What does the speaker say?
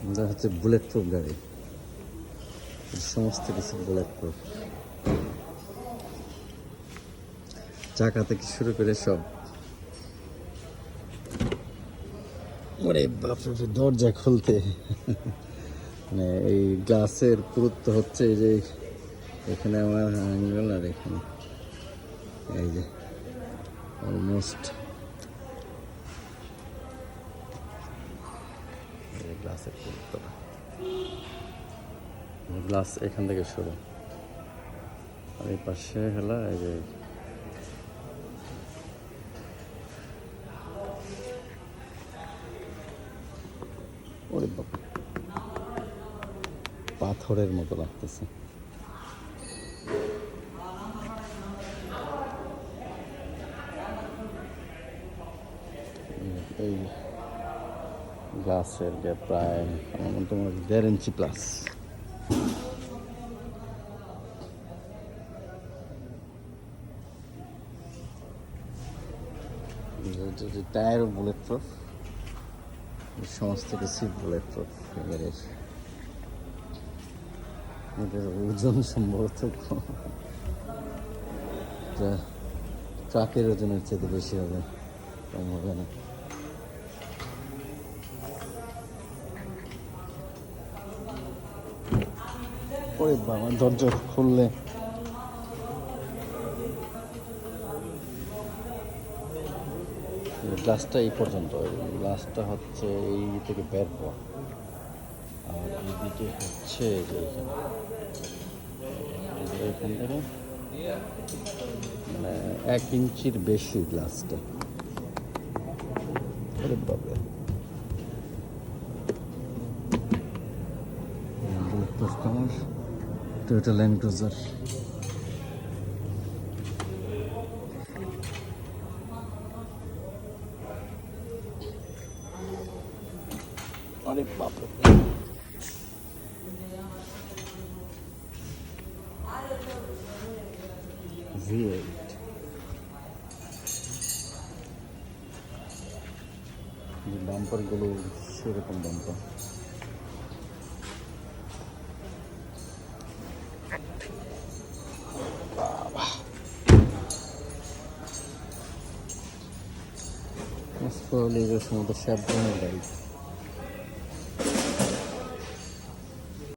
এটা হচ্ছে bullet proof গাড়ি, সমস্ত কিছু বুলেট প্রুফ, চাকা থেকে শুরু করে সব। ওরে বাপরে, দরজা খুলতে মানে এই গ্লাসের পুরুত্ব হচ্ছে এই যে এখানে আমার আঙ্গুল আর এখানে এই যে অলমোস্ট গ্লাসের পুরুত্বটা, গ্লাস এখান থেকে শুরু, আর এই পাশে হলো এই যে ওরে বাবা, পাথরের মতো লাগতেছে। এই গ্লাসের প্রায় আমার মতো 1.5 ইঞ্চি প্লাস। টায়ারও বুলেট প্রুফ, সমস্ত কিছু বুলেট প্রুফ। এটার ওজন সম্ভবত ট্রাকের ওজনের চেয়ে বেশি হবে, কম হবে না। ওরে বাবা, দরজা খুললে গ্লাসটা এই পর্যন্ত, গ্লাসটা হচ্ছে এই থেকে বের হওয়া, আর এইদিকে হচ্ছে যে এখান থেকে মানে 1 ইঞ্চির বেশি গ্লাসটা। ওরে বাবা, আমার টয়োটা ল্যান্ড ক্রুজার। আরে বাবা, V8 বাম্পারগুলো সেরকম বাম্পার। মোস্ট প্রবাবলি এগুলোর সময় তো শ্যাপ ধরনের গাড়ি।